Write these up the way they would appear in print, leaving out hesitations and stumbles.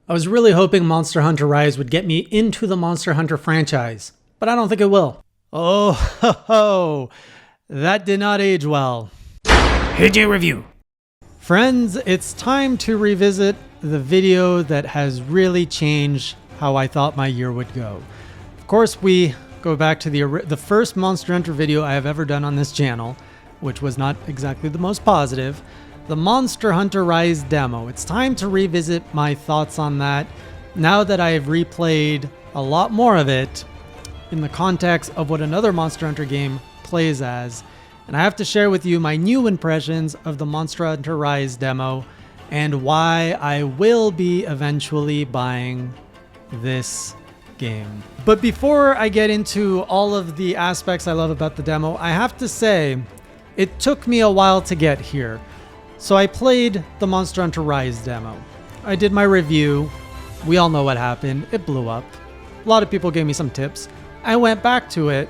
I was really hoping Monster Hunter Rise would get me into the Monster Hunter franchise, but I don't think it will. Oh, ho, ho. That did not age well. HJ Review. Friends, it's time to revisit the video that has really changed how I thought my year would go. Of course, we go back to the first Monster Hunter video I have ever done on this channel, which was not exactly the most positive. The Monster Hunter Rise demo. It's time to revisit my thoughts on that now that I have replayed a lot more of it in the context of what another Monster Hunter game plays as. And I have to share with you my new impressions of the Monster Hunter Rise demo and why I will be eventually buying this game. But before I get into all of the aspects I love about the demo, I have to say it took me a while to get here. So I played the Monster Hunter Rise demo. I did my review. We all know what happened. It blew up. A lot of people gave me some tips. I went back to it.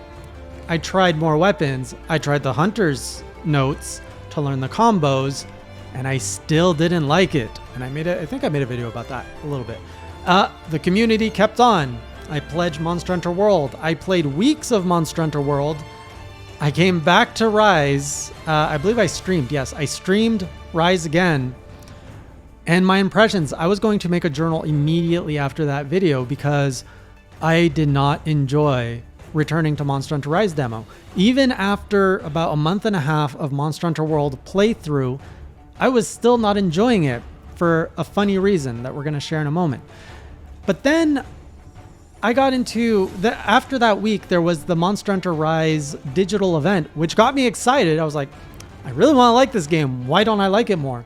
I tried more weapons. I tried the Hunter's notes to learn the combos, and I still didn't like it. And I think I made a video about that a little bit. The community kept on. I pledged Monster Hunter World. I played weeks of Monster Hunter World. I came back to Rise. I believe I streamed. Yes, I streamed Rise again. And my impressions, I was going to make a journal immediately after that video because I did not enjoy returning to Monster Hunter Rise demo. Even after about a month and a half of Monster Hunter World playthrough, I was still not enjoying it for a funny reason that we're going to share in a moment. But then I got into after that week, there was the Monster Hunter Rise digital event, which got me excited. I was like, I really want to like this game. Why don't I like it more?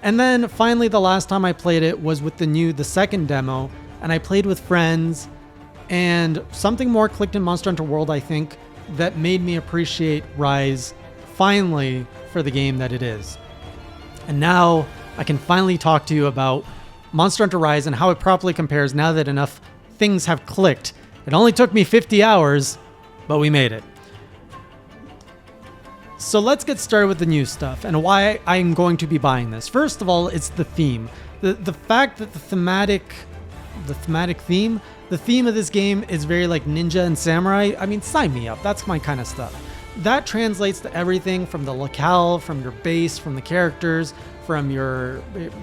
And then finally, the last time I played it was with the second demo, and I played with friends, and something more clicked in Monster Hunter World, I think, that made me appreciate Rise finally for the game that it is. And now I can finally talk to you about Monster Hunter Rise and how it properly compares now that enough things have clicked. It only took me 50 hours, but we made it. So let's get started with the new stuff and why I'm going to be buying this. First of all, it's the theme. The fact that the theme of this game is very like ninja and samurai. I mean, sign me up. That's my kind of stuff. That translates to everything from the locale, from your base, from the characters, from your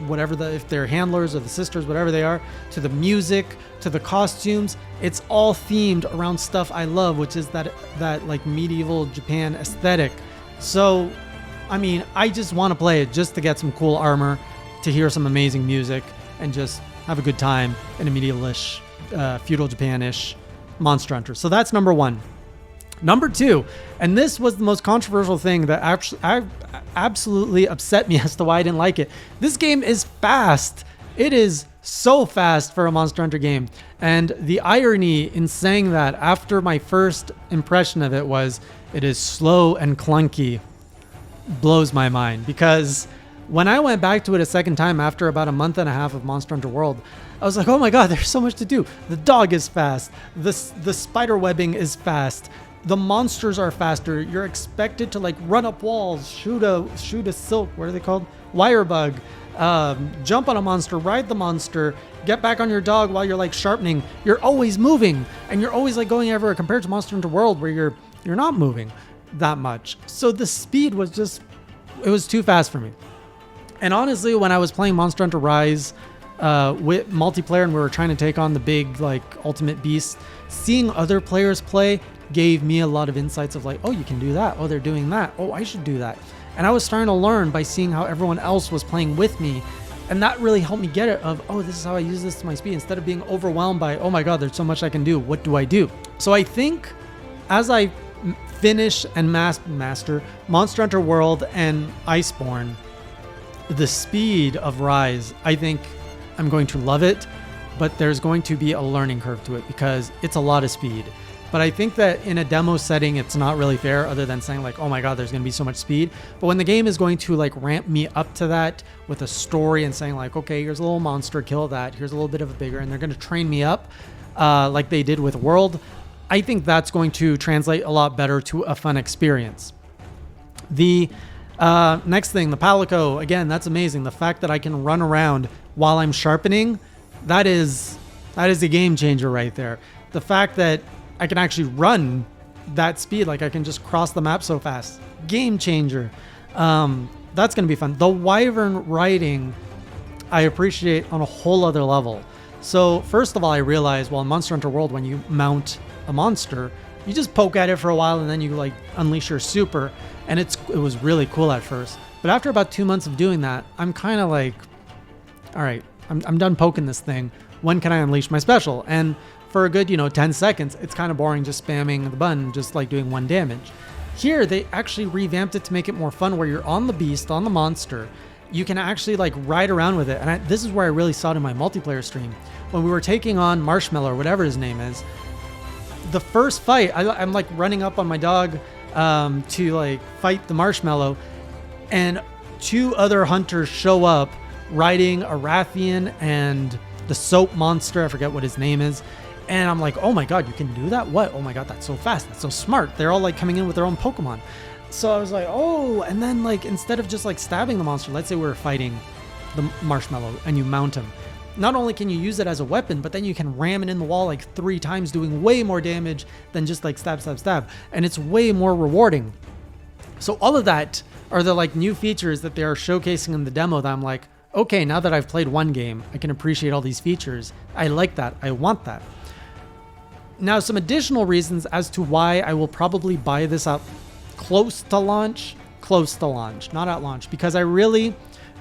whatever if they're handlers or the sisters, whatever they are, to the music, to the costumes. It's all themed around stuff I love, which is that like medieval Japan aesthetic. So, I mean, I just want to play it just to get some cool armor, to hear some amazing music, and just have a good time in a medievalish, feudal Japan-ish Monster Hunter. So that's number one. Number two, and this was the most controversial thing that absolutely upset me as to why I didn't like it. This game is fast. It is so fast for a Monster Hunter game. And the irony in saying that after my first impression of it was it is slow and clunky blows my mind, because when I went back to it a second time after about a month and a half of Monster Hunter World, I was like, oh my god, there's so much to do. The dog is fast. The spider webbing is fast. The monsters are faster. You're expected to like run up walls, shoot a silk, what are they called? Wire bug, jump on a monster, ride the monster, get back on your dog while you're like sharpening. You're always moving, and you're always like going everywhere compared to Monster Hunter World where you're not moving that much. So the speed was it was too fast for me. And honestly, when I was playing Monster Hunter Rise with multiplayer and we were trying to take on the big like ultimate beast, seeing other players play gave me a lot of insights of like, oh, you can do that. Oh, they're doing that. Oh, I should do that. And I was starting to learn by seeing how everyone else was playing with me. And that really helped me get it of, oh, this is how I use this to my speed, instead of being overwhelmed by, oh my god, there's so much I can do. What do I do? So I think as I finish and master Monster Hunter World and Iceborne, the speed of Rise, I think I'm going to love it, but there's going to be a learning curve to it because it's a lot of speed. But I think that in a demo setting, it's not really fair other than saying like, oh my god, there's going to be so much speed. But when the game is going to like ramp me up to that with a story and saying like, okay, here's a little monster, kill that. Here's a little bit of a bigger, and they're going to train me up like they did with World. I think that's going to translate a lot better to a fun experience. The next thing, the Palico, again, that's amazing. The fact that I can run around while I'm sharpening that is a game changer right there. The fact that I can actually run that speed, like I can just cross the map so fast, game changer. That's going to be fun. The Wyvern riding, I appreciate on a whole other level. So first of all, I realized, well, in Monster Hunter World, when you mount a monster, you just poke at it for a while and then you like unleash your super, and it was really cool at first. But after about 2 months of doing that, I'm kind of like, all right, I'm done poking this thing. When can I unleash my special? And for a good, 10 seconds, it's kind of boring just spamming the button, just like doing 1 damage. Here, they actually revamped it to make it more fun, where you're on the beast, on the monster. You can actually like ride around with it. And this is where I really saw it in my multiplayer stream. When we were taking on Marshmallow, or whatever his name is, the first fight, I'm like running up on my dog to like fight the Marshmallow, and 2 other hunters show up riding a Rathian and the soap monster. I forget what his name is. And I'm like, oh my God, you can do that? What? Oh my God, that's so fast. That's so smart. They're all like coming in with their own Pokemon. So I was like, oh, and then like, instead of just like stabbing the monster, let's say we were fighting the Marshmallow and you mount him. Not only can you use it as a weapon, but then you can ram it in the wall like 3 times, doing way more damage than just like stab, stab, stab. And it's way more rewarding. So all of that are the like new features that they are showcasing in the demo that I'm like, okay, now that I've played one game, I can appreciate all these features. I like that. I want that. Now, some additional reasons as to why I will probably buy this up close to launch, not at launch, because I really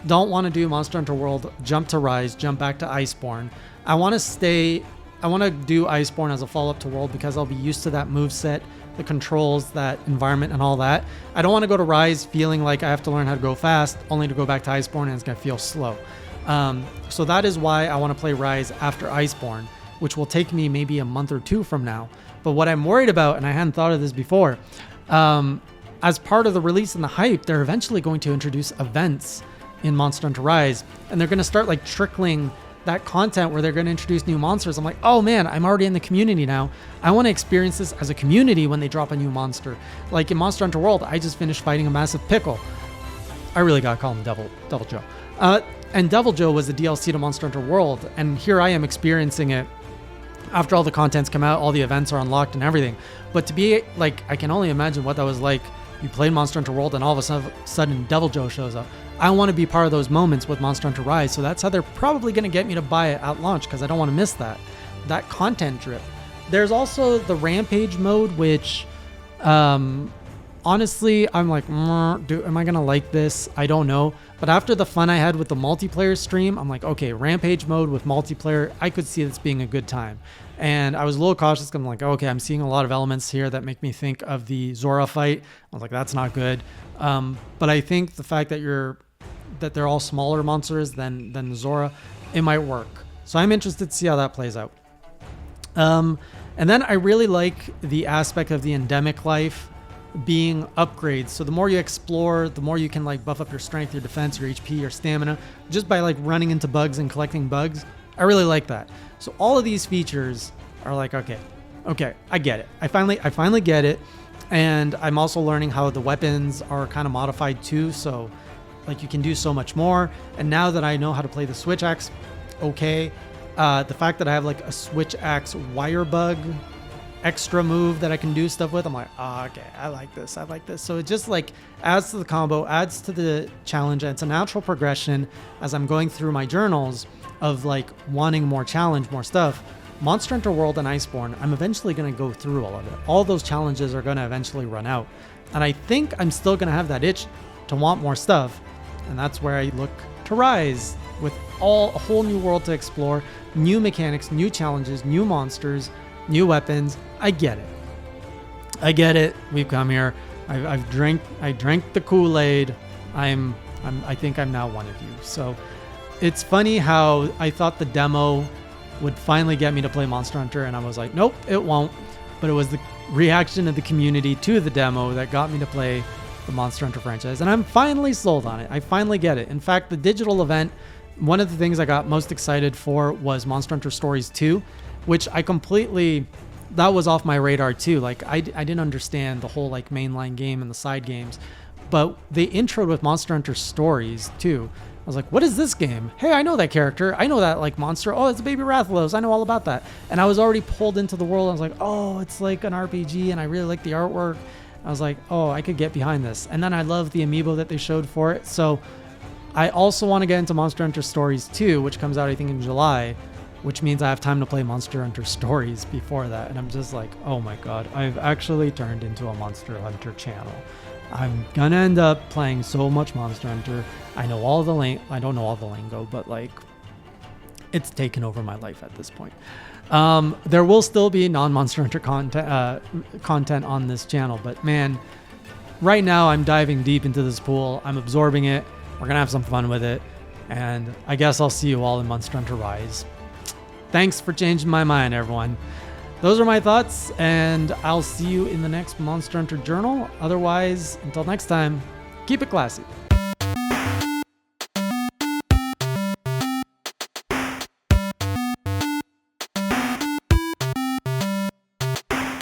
don't want to do Monster Hunter World, jump to Rise, jump back to Iceborne. I want to do Iceborne as a follow-up to World because I'll be used to that moveset, the controls, that environment, and all that. I don't want to go to Rise feeling like I have to learn how to go fast, only to go back to Iceborne and it's going to feel slow. So that is why I want to play Rise after Iceborne, which will take me maybe a month or 2 from now. But what I'm worried about, and I hadn't thought of this before, as part of the release and the hype, they're eventually going to introduce events in Monster Hunter Rise, and they're going to start like trickling that content where they're going to introduce new monsters. I'm like, oh man, I'm already in the community now. I want to experience this as a community when they drop a new monster. Like in Monster Hunter World, I just finished fighting a massive pickle. I really got to call him Devil Joe. And Devil Joe was the DLC to Monster Hunter World, and here I am experiencing it after all the content's come out, all the events are unlocked and everything. But to be like, I can only imagine what that was like. You played Monster Hunter World and all of a sudden Devil Joe shows up. I want to be part of those moments with Monster Hunter Rise, so that's how they're probably going to get me to buy it at launch, because I don't want to miss that content drip. There's also the Rampage mode, which honestly, I'm like, am I going to like this? I don't know. But after the fun I had with the multiplayer stream, I'm like, okay, Rampage mode with multiplayer, I could see this being a good time. And I was a little cautious because I'm like, okay, I'm seeing a lot of elements here that make me think of the Zora fight. I was like, that's not good. But I think the fact that they're all smaller monsters than Zora, it might work. So I'm interested to see how that plays out. And then I really like the aspect of the endemic life being upgrades. So the more you explore, the more you can like buff up your strength, your defense, your HP, your stamina, just by like running into bugs and collecting bugs. I really like that. So all of these features are like, okay, I get it. I finally get it. And I'm also learning how the weapons are kind of modified too. So like you can do so much more. And now that I know how to play the Switch Axe, okay. The fact that I have like a Switch Axe wire bug extra move that I can do stuff with, I'm like, oh, okay, I like this. So it just like adds to the combo, adds to the challenge, and it's a natural progression as I'm going through my journals of like wanting more challenge, more stuff. Monster Hunter World and Iceborne, I'm eventually going to go through all of it. All those challenges are going to eventually run out. And I think I'm still going to have that itch to want more stuff. And that's where I look to Rise with a whole new world to explore, new mechanics, new challenges, new monsters, new weapons. I get it. We've come here. I drank the Kool-Aid. I think I'm now one of you. So it's funny how I thought the demo would finally get me to play Monster Hunter, and I was like, nope, it won't. But it was the reaction of the community to the demo that got me to play the Monster Hunter franchise, and I'm finally sold on it. I finally get it. In fact, the digital event, one of the things I got most excited for was Monster Hunter Stories 2, which that was off my radar too. Like I didn't understand the whole like mainline game and the side games, but they introed with Monster Hunter Stories too. I was like, what is this game? Hey, I know that character. I know that like monster. Oh, it's a baby Rathalos. I know all about that. And I was already pulled into the world. I was like, oh, it's like an RPG and I really like the artwork. I was like, oh, I could get behind this. And then I love the amiibo that they showed for it. So I also want to get into Monster Hunter Stories 2, which comes out, I think, in July, which means I have time to play Monster Hunter Stories before that. And I'm just like, oh my God, I've actually turned into a Monster Hunter channel. I'm gonna end up playing so much Monster Hunter. I know all the I don't know all the lingo, but like, it's taken over my life at this point. There will still be non-Monster Hunter content on this channel, but man, right now I'm diving deep into this pool. I'm absorbing it. We're gonna have some fun with it, and I guess I'll see you all in Monster Hunter Rise. Thanks for changing my mind, everyone. Those are my thoughts, and I'll see you in the next Monster Hunter Journal. Otherwise, until next time, keep it classy.